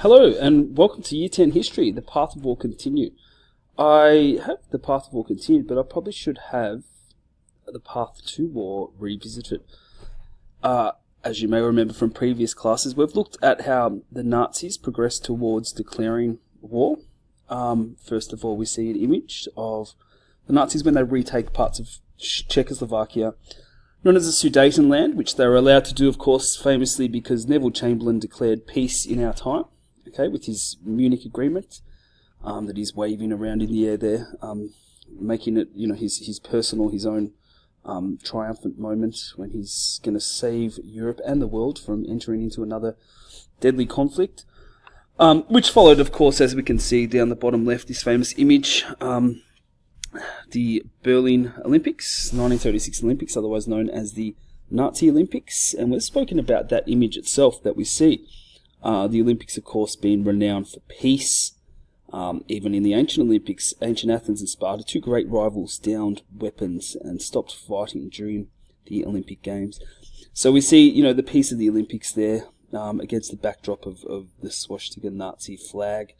Hello and welcome to Year 10 History, The Path of War Continued. I have The Path of War Continued, but I probably should have The Path to War revisited. As you may remember from previous classes, we've looked at how the Nazis progressed towards declaring war. First of all, we see an image of the Nazis when they retake parts of Czechoslovakia, known as the Sudetenland, which they were allowed to do, of course, famously because Neville Chamberlain declared peace in our time. Okay, with his Munich agreement that he's waving around in the air there, making it, his personal, his own triumphant moment when he's going to save Europe and the world from entering into another deadly conflict. Which followed, of course, as we can see down the bottom left, this famous image, the Berlin Olympics, 1936 Olympics, otherwise known as the Nazi Olympics, and we've spoken about that image itself that we see. The Olympics, of course, being renowned for peace. Even in the ancient Olympics, ancient Athens and Sparta, two great rivals, downed weapons and stopped fighting during the Olympic Games. So we see, the peace of the Olympics there against the backdrop of the swastika Nazi flag,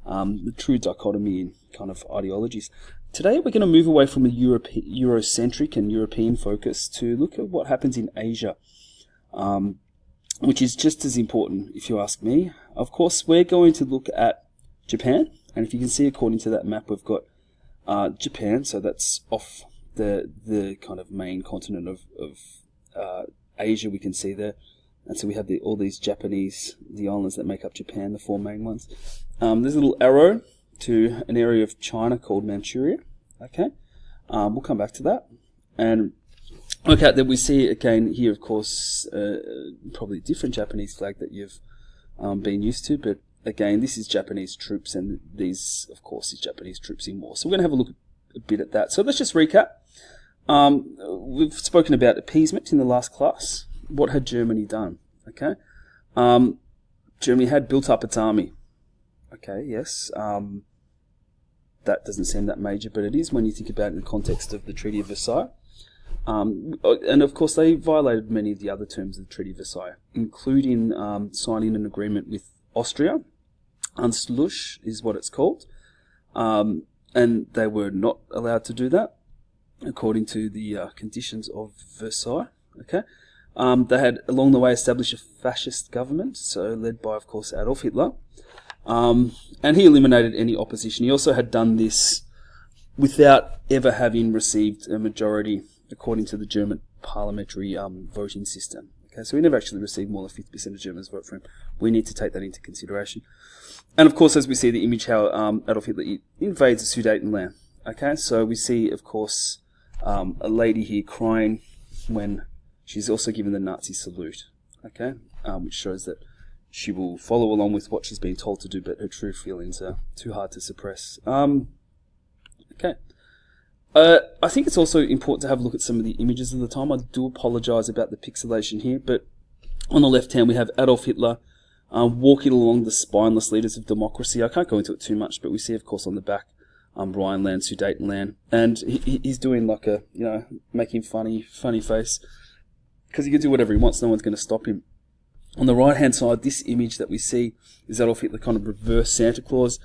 the true dichotomy in kind of ideologies. Today we're going to move away from a Eurocentric and European focus to look at what happens in Asia. Which is just as important, if you ask me. Of course, we're going to look at Japan, and if you can see, according to that map, we've got Japan, so that's off the kind of main continent of Asia, we can see there. And so we have all these Japanese, the islands that make up Japan, the four main ones. There's a little arrow to an area of China called Manchuria. Okay, we'll come back to that. And okay, then we see again here, of course, probably a different Japanese flag that you've been used to, but again, this is Japanese troops, and these, of course, is Japanese troops in war. So we're going to have a look a bit at that. So let's just recap. We've spoken about appeasement in the last class. What had Germany done? Okay, Germany had built up its army. Okay, yes. That doesn't seem that major, but it is when you think about it in the context of the Treaty of Versailles. And of course, they violated many of the other terms of the Treaty of Versailles, including signing an agreement with Austria. Anschluss is what it's called. And they were not allowed to do that, according to the conditions of Versailles. Okay. They had, along the way, established a fascist government, so led by, of course, Adolf Hitler. And he eliminated any opposition. He also had done this without ever having received a majority, according to the German parliamentary voting system. Okay, so we never actually received more than 50% of Germans vote for him. We need to take that into consideration. And of course, as we see the image, how Adolf Hitler invades the Sudetenland. Okay, so we see, of course, a lady here crying when she's also given the Nazi salute. Okay, which shows that she will follow along with what she's been told to do, but her true feelings are too hard to suppress. Okay. I think it's also important to have a look at some of the images of the time. I do apologise about the pixelation here, but on the left hand we have Adolf Hitler walking along the spineless leaders of democracy. I can't go into it too much, but we see, of course, on the back Rhineland, Sudetenland, and he's doing like a, making funny face, because he can do whatever he wants. No one's going to stop him. On the right hand side, this image that we see is Adolf Hitler, kind of reverse Santa Claus.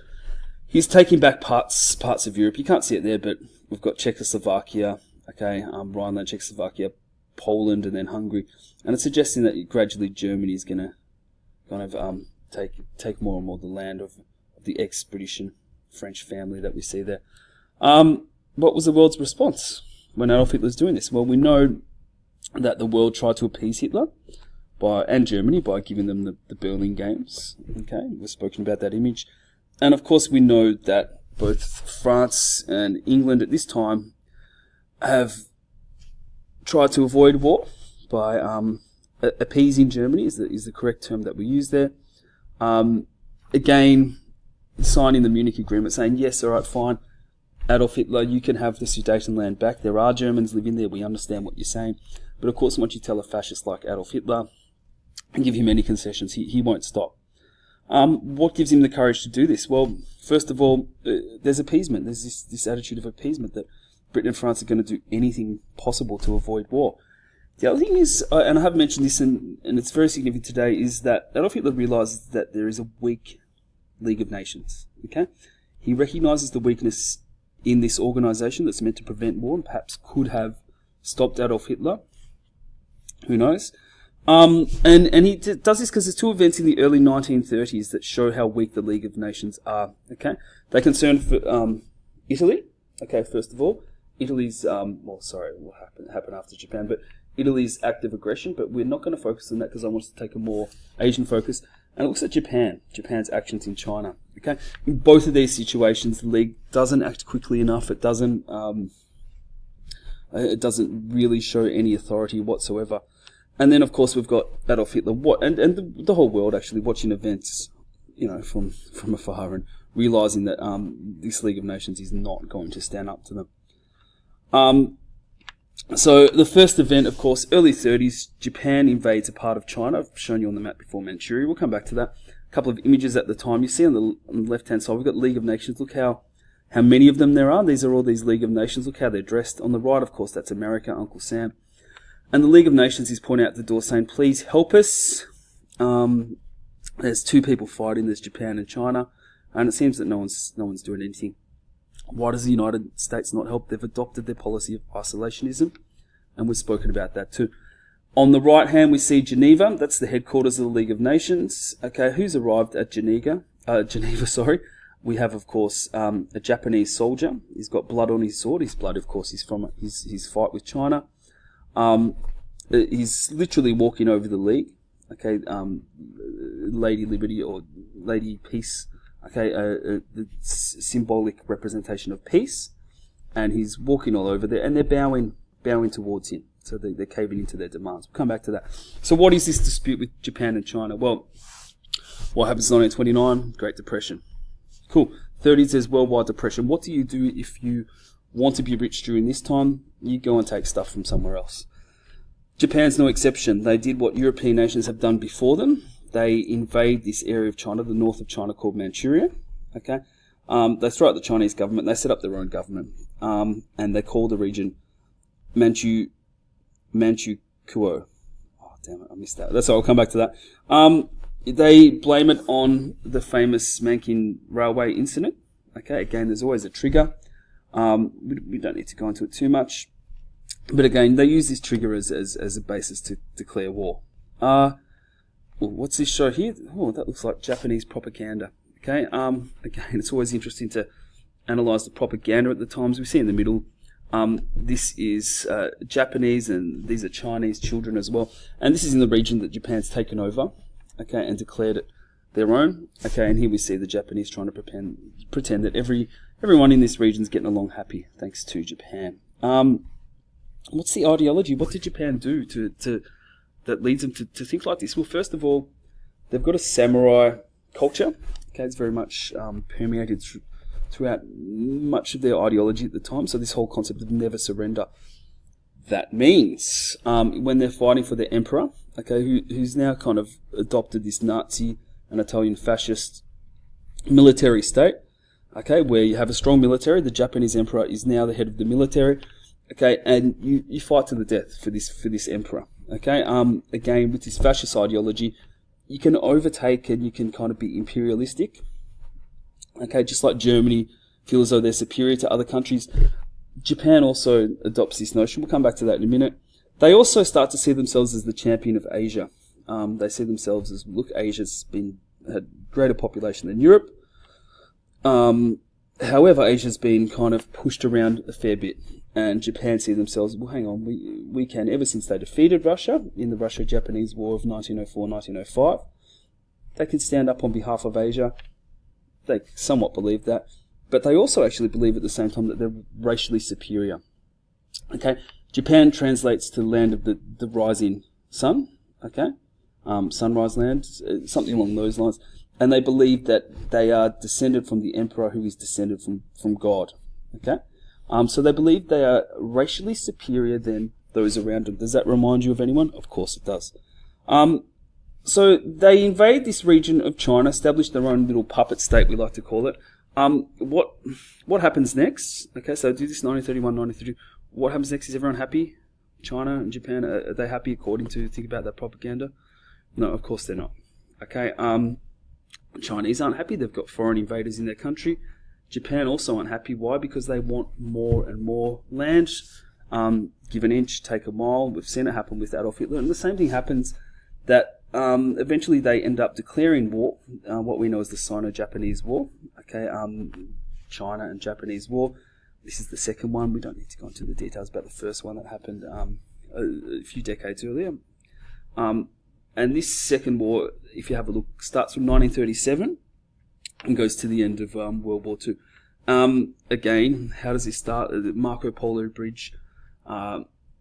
He's taking back parts of Europe. You can't see it there, but we've got Czechoslovakia, okay, Rhineland, Czechoslovakia, Poland, and then Hungary. And it's suggesting that gradually Germany is going to kind of take more and more the land of the ex-British and French family that we see there. What was the world's response when Adolf Hitler was doing this? Well, we know that the world tried to appease Hitler and Germany by giving them the Berlin Games. Okay, we've spoken about that image. And of course, we know that both France and England at this time have tried to avoid war by appeasing Germany, is the correct term that we use there. Again, signing the Munich agreement, saying, yes, all right, fine, Adolf Hitler, you can have the Sudetenland back. There are Germans living there. We understand what you're saying. But of course, once you tell a fascist like Adolf Hitler and give him any concessions, he won't stop. What gives him the courage to do this? Well, first of all, there's appeasement. There's this attitude of appeasement that Britain and France are going to do anything possible to avoid war. The other thing is, and I have mentioned this, and it's very significant today, is that Adolf Hitler realizes that there is a weak League of Nations. Okay, he recognizes the weakness in this organization that's meant to prevent war and perhaps could have stopped Adolf Hitler. Who knows? And he does this because there's two events in the early 1930s that show how weak the League of Nations are. Okay, they're concerned for Italy. Okay, first of all, Italy's what happened after Japan, but Italy's act of aggression. But we're not going to focus on that because I want us to take a more Asian focus. And it looks at Japan's actions in China. Okay, in both of these situations, the League doesn't act quickly enough. It doesn't really show any authority whatsoever. And then, of course, we've got Adolf Hitler, and the whole world actually watching events, from afar and realizing that this League of Nations is not going to stand up to them. So the first event, of course, early 30s, Japan invades a part of China. I've shown you on the map before Manchuria. We'll come back to that. A couple of images at the time. You see on the left-hand side, we've got League of Nations. Look how many of them there are. These are all these League of Nations. Look how they're dressed. On the right, of course, that's America, Uncle Sam. And the League of Nations is pointing out the door saying, please help us. There's two people fighting. There's Japan and China. And it seems that no one's doing anything. Why does the United States not help? They've adopted their policy of isolationism. And we've spoken about that too. On the right hand, we see Geneva. That's the headquarters of the League of Nations. Okay, who's arrived at Geneva? We have, of course, a Japanese soldier. He's got blood on his sword. His blood, of course, is from his fight with China. He's literally walking over the League. Okay, Lady Liberty or Lady Peace. Okay, the symbolic representation of peace. And he's walking all over there, and they're bowing towards him. So they're caving into their demands. We'll come back to that. So what is this dispute with Japan and China? Well, what happens in 1929? Great Depression. Cool. 30s, there's worldwide depression. What do you do if you want to be rich during this time? You go and take stuff from somewhere else. Japan's no exception. They did what European nations have done before them. They invade this area of China, the north of China, called Manchuria. Okay, they throw out the Chinese government. They set up their own government, and they call the region Manchukuo. Oh, damn it, I missed that. That's all. I'll come back to that. They blame it on the famous Mankin Railway incident. Okay, again, there's always a trigger. We don't need to go into it too much. But again, they use this trigger as a basis to declare war. What's this show here? Oh, that looks like Japanese propaganda. Okay, again, it's always interesting to analyse the propaganda at the times. We see in the middle, this is Japanese, and these are Chinese children as well. And this is in the region that Japan's taken over, okay, and declared it their own. Okay, and here we see the Japanese trying to pretend that everyone in this region is getting along happy, thanks to Japan. What's the ideology? What did Japan do to that leads them to think like this? Well, first of all, they've got a samurai culture. Okay, it's very much permeated throughout much of their ideology at the time. So this whole concept of never surrender. That means when they're fighting for their emperor, okay, who's now kind of adopted this Nazi and Italian fascist military state, okay, where you have a strong military. The Japanese emperor is now the head of the military. Okay, and you fight to the death for this emperor. Okay, again, with this fascist ideology, you can overtake and you can kind of be imperialistic. Okay, just like Germany feel as though they're superior to other countries, Japan also adopts this notion. We'll come back to that in a minute. They also start to see themselves as the champion of Asia. They see themselves as, look, Asia's had greater population than Europe. However, Asia's been kind of pushed around a fair bit. And Japan see themselves, well, hang on, we can, ever since they defeated Russia in the Russo-Japanese War of 1904-1905, they can stand up on behalf of Asia. They somewhat believe that. But they also actually believe at the same time that they're racially superior. Okay, Japan translates to the land of the rising sun, okay, sunrise land, something along those lines. And they believe that they are descended from the emperor who is descended from God, okay. So they believe they are racially superior than those around them. Does that remind you of anyone? Of course it does. So they invade this region of China, establish their own little puppet state, we like to call it. What happens next? Okay, so do this 1931, 1932. What happens next? Is everyone happy? China and Japan, are they happy according to, think about that propaganda? No, of course they're not. Okay, Chinese aren't happy. They've got foreign invaders in their country. Japan also unhappy. Why? Because they want more and more land. Give an inch, take a mile. We've seen it happen with Adolf Hitler. And the same thing happens that eventually they end up declaring war, what we know as the Sino-Japanese War. Okay, China and Japanese War. This is the second one. We don't need to go into the details about the first one that happened a few decades earlier. And this second war, if you have a look, starts from 1937 and goes to the end of World War II. Again, how does this start? The Marco Polo Bridge.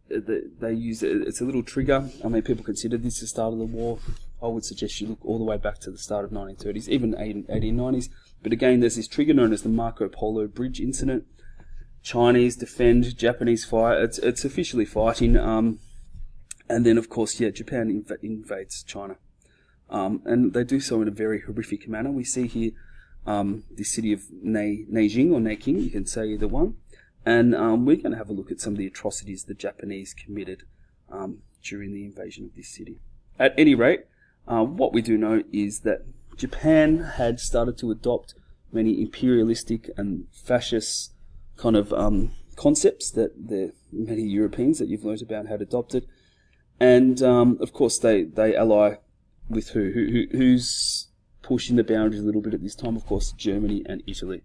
They use it. It's a little trigger. I mean, people consider this the start of the war. I would suggest you look all the way back to the start of 1930s, even 1890s. But again, there's this trigger known as the Marco Polo Bridge incident. Chinese defend, Japanese fight. It's officially fighting. And then, of course, Japan invades China. And they do so in a very horrific manner. We see here the city of Nanjing or Nanking, you can say either one. And we're going to have a look at some of the atrocities the Japanese committed during the invasion of this city. At any rate, what we do know is that Japan had started to adopt many imperialistic and fascist kind of concepts that the many Europeans that you've learnt about had adopted. And, of course, they ally with who's pushing the boundaries a little bit at this time? Of course, Germany and Italy.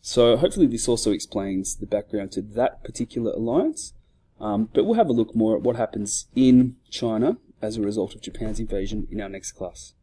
So hopefully this also explains the background to that particular alliance. But we'll have a look more at what happens in China as a result of Japan's invasion in our next class.